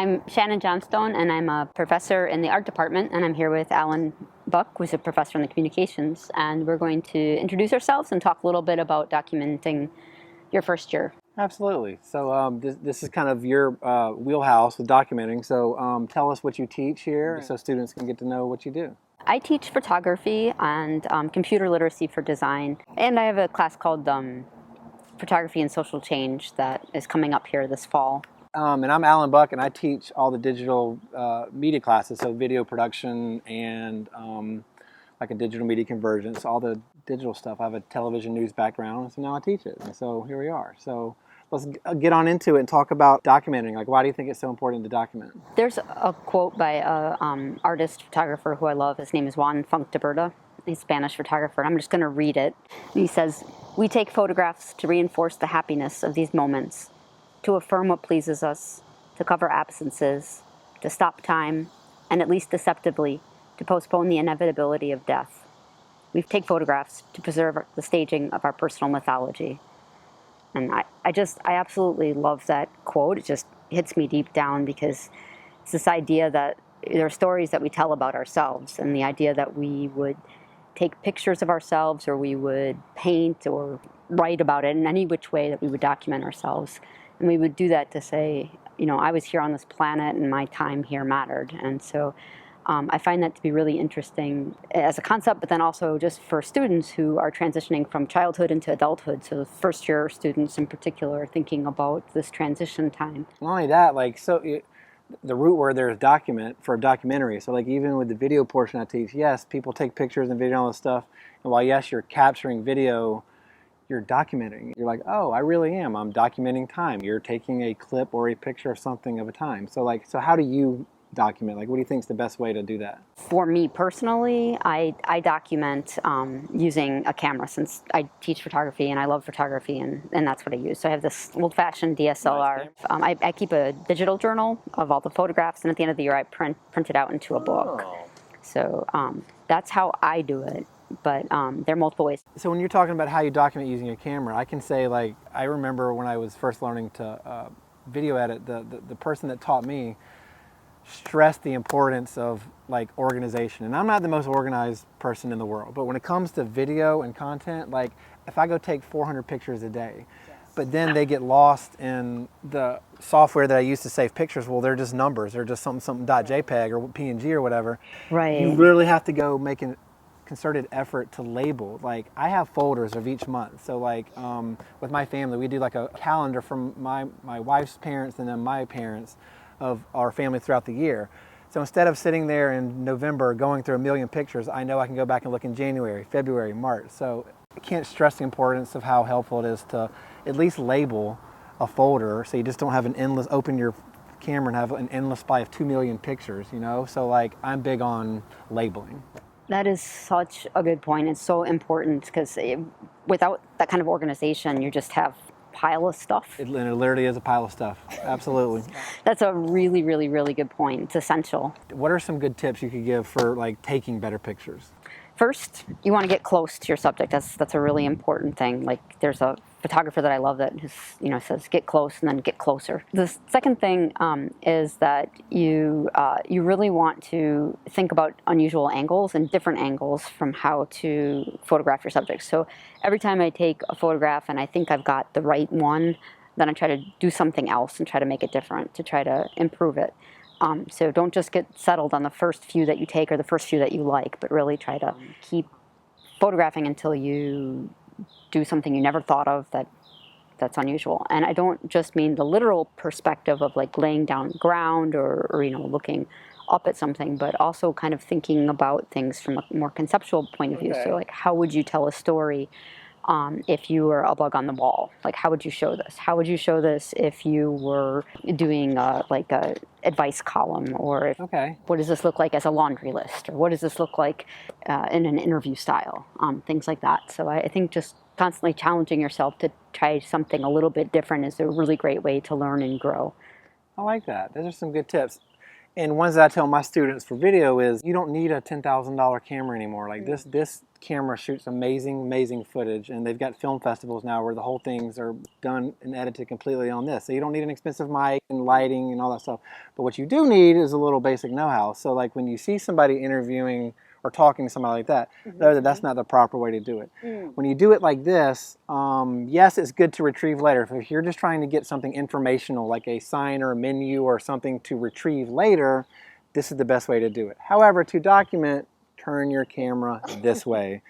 I'm Shannon Johnstone, and I'm a professor in the art department, and I'm here with Alan Buck, who's a professor in the communications, and we're going to introduce ourselves and talk a little bit about documenting your first year. Absolutely. So this is kind of your wheelhouse with documenting. So tell us what you teach here so students can get to know what you do. I teach photography and computer literacy for design, and I have a class called Photography and Social Change that is coming up here this fall. And I'm Alan Buck, and I teach all the digital media classes, so video production and like a digital media convergence, all the digital stuff. I have a television news background, so now I teach it. And so here we are. So let's get on into it and talk about documenting. Like, why do you think it's so important to document? There's a quote by a artist photographer who I love. His name is Juan Functeberta. He's a Spanish photographer. I'm just going to read it. He says, "We take photographs to reinforce the happiness of these moments, to affirm what pleases us, to cover absences, to stop time, and at least deceptively, to postpone the inevitability of death. We take photographs to preserve the staging of our personal mythology." And I absolutely love that quote. It just hits me deep down because it's this idea that there are stories that we tell about ourselves, and the idea that we would take pictures of ourselves, or we would paint or write about it in any which way that we would document ourselves. And we would do that to say, you know, I was here on this planet and my time here mattered. And so I find that to be really interesting as a concept, but then also just for students who are transitioning from childhood into adulthood. So first year students in particular are thinking about this transition time. Not only that, like, the root word there is document for a documentary. So like even with the video portion I teach, yes, people take pictures and video and all this stuff. And while yes, you're capturing video, you're documenting. You're like, oh, I really am. I'm documenting time. You're taking a clip or a picture of something of a time. So how do you document? Like, what do you think is the best way to do that? For me personally, I document using a camera, since I teach photography and I love photography, and that's what I use. So I have this old-fashioned DSLR. Nice. I keep a digital journal of all the photographs, and at the end of the year I print it out into a book. Oh. So that's how I do it. But there are multiple ways. So when you're talking about how you document using a camera, I can say, like, I remember when I was first learning to video edit, the person that taught me stressed the importance of like organization. And I'm not the most organized person in the world, but when it comes to video and content, like if I go take 400 pictures a day, but then they get lost in the software that I use to save pictures, well, they're just numbers. They're just something .jpeg or PNG or whatever. Right. You really have to go make a concerted effort to label. Like, I have folders of each month. So like with my family, we do like a calendar from my wife's parents and then my parents of our family throughout the year. So instead of sitting there in November going through a million pictures, I know I can go back and look in January, February, March. So I can't stress the importance of how helpful it is to at least label a folder so you just don't have open your camera and have an endless supply of 2 million pictures, you know? So like, I'm big on labeling. That is such a good point. It's so important because without that kind of organization, you just have pile of stuff. It literally is a pile of stuff. Absolutely. That's a really, really, really good point. It's essential. What are some good tips you could give for like taking better pictures? First, you want to get close to your subject. That's a really important thing. Like, there's a photographer that I love that says get close and then get closer. The second thing is that you really want to think about unusual angles and different angles from how to photograph your subject. So every time I take a photograph and I think I've got the right one, then I try to do something else and try to make it different to try to improve it. So don't just get settled on the first few that you take or the first few that you like, but really try to keep photographing until you do something you never thought of that's unusual. And I don't just mean the literal perspective of like laying down ground or looking up at something, but also kind of thinking about things from a more conceptual point of view. Okay. So like, how would you tell a story if you were a bug on the wall? Like, how would you show this? How would you show this if you were doing like a advice column, or what does this look like as a laundry list, or what does this look like in an interview style? Things like that. So I think just constantly challenging yourself to try something a little bit different is a really great way to learn and grow. I like that. Those are some good tips. And ones that I tell my students for video is you don't need a $10,000 camera anymore. Like this camera shoots amazing footage, and they've got film festivals now where the whole things are done and edited completely on this. So you don't need an expensive mic and lighting and all that stuff. But what you do need is a little basic know-how. So like when you see somebody interviewing or talking to somebody like that, know that that's not the proper way to do it. When you do it like this, yes, it's good to retrieve later. If you're just trying to get something informational, like a sign or a menu or something to retrieve later, this is the best way to do it. However, to document, turn your camera this way.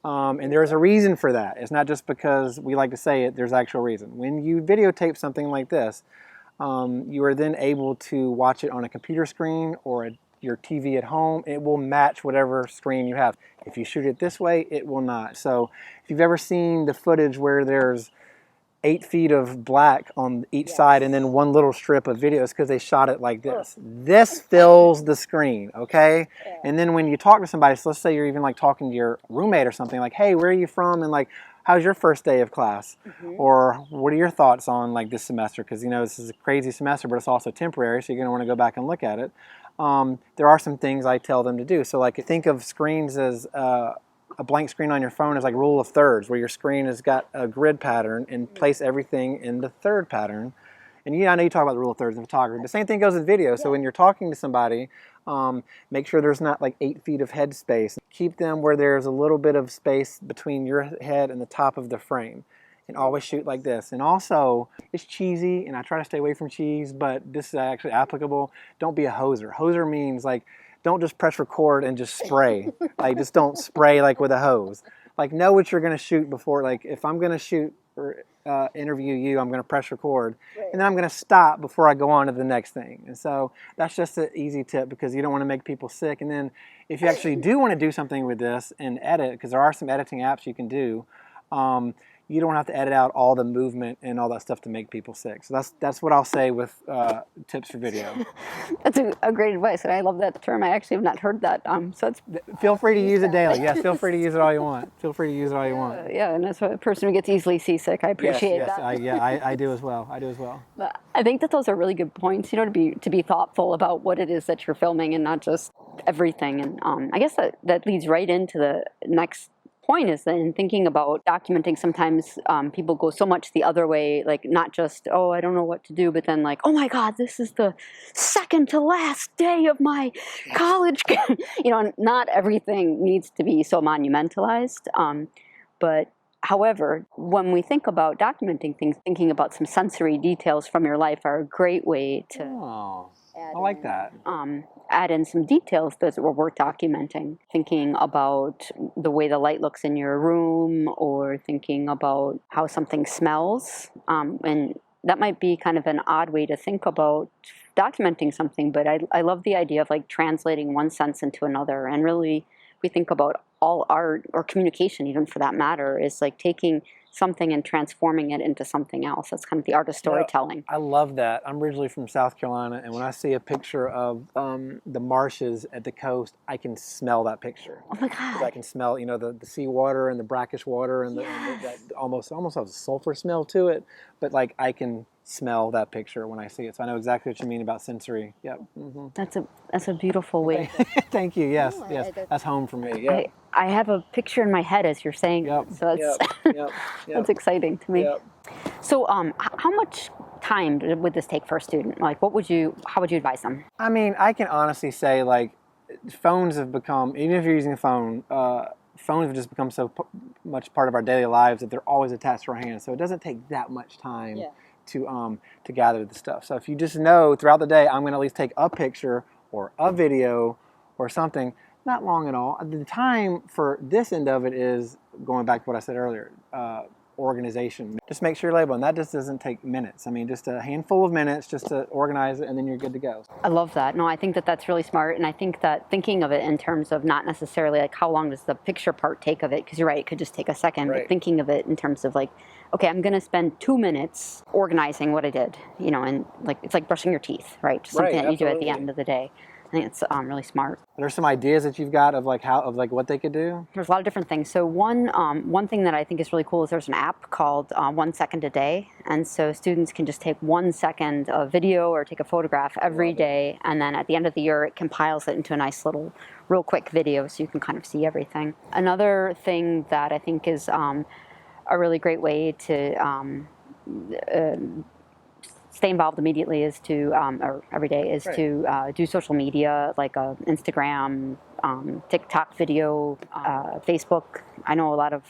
And there's a reason for that. It's not just because we like to say it, there's actual reason. When you videotape something like this, you are then able to watch it on a computer screen or your TV at home. It will match whatever screen you have. If you shoot it this way, it will not. So if you've ever seen the footage where there's 8 feet of black on each side and then one little strip of video, it's because they shot it like this. This fills the screen, okay? And then when you talk to somebody, so let's say you're even like talking to your roommate or something, like, hey, where are you from? And like, how's your first day of class? Or what are your thoughts on like this semester? Because you know, this is a crazy semester, but it's also temporary, so you're gonna wanna go back and look at it. There are some things I tell them to do. So like think of screens as a blank screen on your phone is like rule of thirds, where your screen has got a grid pattern and place everything in the third pattern. And I know you talk about the rule of thirds in photography. The same thing goes with video. So when you're talking to somebody, make sure there's not like 8 feet of head space. Keep them where there's a little bit of space between your head and the top of the frame. And always shoot like this. And also, it's cheesy, and I try to stay away from cheese, but this is actually applicable. Don't be a hoser. Hoser means like, don't just press record and just spray. Like, just don't spray like with a hose. Like, know what you're going to shoot before. Like, if I'm going to shoot or interview you, I'm going to press record, and then I'm going to stop before I go on to the next thing. And so that's just an easy tip, because you don't want to make people sick. And then if you actually do want to do something with this and edit, because there are some editing apps you can do, you don't have to edit out all the movement and all that stuff to make people sick. So that's what I'll say with tips for video. That's a great advice, and I love that term. I actually have not heard that. So it's feel free to use it daily. Yes, feel free to use it all you want. Feel free to use it all you want. Yeah, and as a person who gets easily seasick, I appreciate that. I do as well. But I think that those are really good points. You know, to be thoughtful about what it is that you're filming and not just everything. And I guess that leads right into the next point, is that in thinking about documenting, sometimes people go so much the other way, like not just, oh, I don't know what to do, but then like, oh my God, this is the second to last day of my college. You know, not everything needs to be so monumentalized. But however, when we think about documenting things, thinking about some sensory details from your life are a great way to I like that. Add in some details that were worth documenting. Thinking about the way the light looks in your room, or thinking about how something smells. And that might be kind of an odd way to think about documenting something, but I love the idea of like translating one sense into another. And really, we think about all art, or communication even for that matter, is like taking something and transforming it into something else. That's kind of the art of storytelling. I love that. I'm originally from South Carolina, and when I see a picture of the marshes at the coast, I can smell that picture. Oh my God! I can smell, you know, the sea water and the brackish water, and that almost has a sulfur smell to it. But like, I can smell that picture when I see it, so I know exactly what you mean about sensory. Yep. Mm-hmm. That's a beautiful way. Thank you. Yes, that's home for me. Yeah. I have a picture in my head as you're saying it, so that's that's exciting to me. Yep. So, how much time would this take for a student? Like, how would you advise them? I mean, I can honestly say, like, phones have become, even if you're using a phone, phones have just become so much part of our daily lives that they're always attached to our hands. So it doesn't take that much time to gather the stuff. So if you just know throughout the day, I'm going to at least take a picture or a video or something. Not long at all. The time for this end of it is going back to what I said earlier, organization. Just make sure you're labeling. That just doesn't take minutes. I mean, just a handful of minutes just to organize it, and then you're good to go. I love that. No, I think that that's really smart, and I think that thinking of it in terms of not necessarily like how long does the picture part take of it, because you're right, it could just take a second, but thinking of it in terms of like, okay, I'm going to spend 2 minutes organizing what I did, you know, and like it's like brushing your teeth, right? Just something that you do at the end of the day. think it's really smart. There's some ideas that you've got of what they could do. There's a lot of different things. So one thing that I think is really cool is there's an app called 1 second a day, and so students can just take 1 second of video or take a photograph every day, and then at the end of the year it compiles it into a nice little real quick video so you can kind of see everything. Another thing that I think is a really great way to stay involved immediately is to, or every day, is right. To do social media like Instagram, TikTok video, Facebook. I know a lot of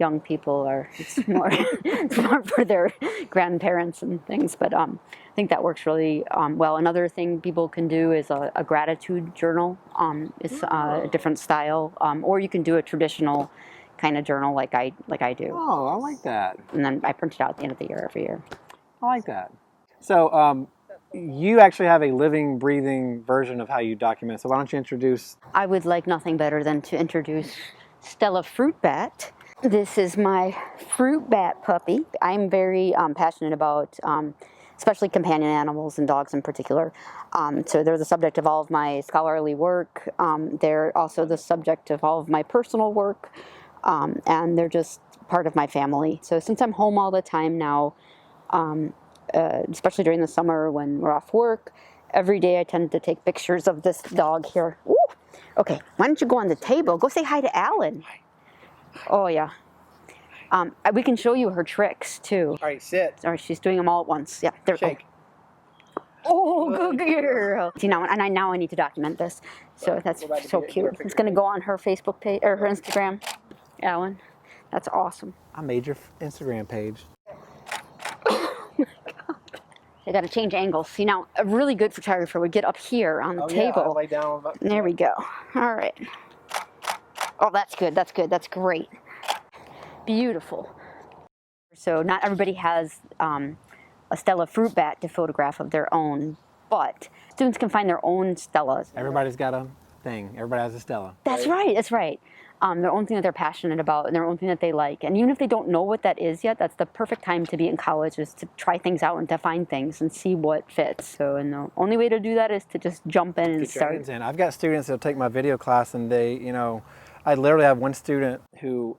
young people it's more, it's more for their grandparents and things, but I think that works really well. Another thing people can do is a gratitude journal. It's a different style, or you can do a traditional kind of journal like I do. Oh, I like that. And then I print it out at the end of the year every year. I like that. So you actually have a living, breathing version of how you document. So why don't you introduce? I would like nothing better than to introduce Stella Fruit Bat. This is my Fruit Bat puppy. I'm very passionate about especially companion animals and dogs in particular. So they're the subject of all of my scholarly work. They're also the subject of all of my personal work. And they're just part of my family. So since I'm home all the time now, especially during the summer when we're off work, every day I tend to take pictures of this dog here. Ooh. Okay, why don't you go on the table? Go say hi to Alan. Oh, yeah. We can show you her tricks, too. All right, sit. All right, she's doing them all at once. Yeah, there. Shake. Oh, good girl. See, now I need to document this. So that's so cute. It's going to go on her Facebook page, or her Instagram. Alan, that's awesome. I made your Instagram page. Oh my God. I got to change angles. See, now a really good photographer would get up here on the table. Yeah, lay down. There we go. All right. Oh, that's good. That's good. That's great. Beautiful. So not everybody has a Stella Fruit Bat to photograph of their own, but students can find their own Stellas. Everybody's got a thing. Everybody has a Stella. That's right. That's right. Their own thing that they're passionate about and their own thing that they like. And even if they don't know what that is yet, that's the perfect time to be in college, is to try things out and to find things and see what fits. So, and the only way to do that is to just jump in and start. I've got students that take my video class, and they, I literally have one student who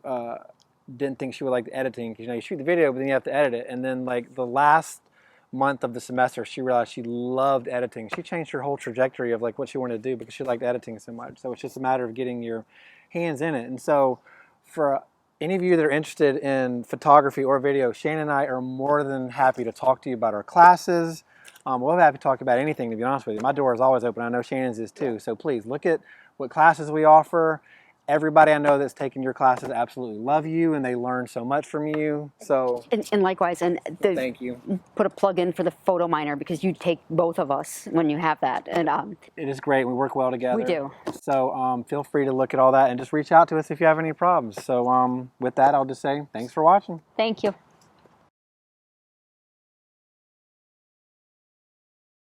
didn't think she would like editing, because you shoot the video, but then you have to edit it. And then like the last month of the semester, she realized she loved editing. She changed her whole trajectory of like what she wanted to do because she liked editing so much. So it's just a matter of getting your hands in it. And so for any of you that are interested in photography or video, Shane and I are more than happy to talk to you about our classes. We're happy to talk about anything, to be honest with you. My door is always open. I know Shannon's is too. So please look at what classes we offer. Everybody I know that's taken your classes absolutely love you, and they learn so much from you. So and likewise, and thank you. Put a plug in for the photo miner, because you take both of us when you have that, and it is great. We work well together. We do. So feel free to look at all that and just reach out to us if you have any problems. So with that, I'll just say thanks for watching. Thank you.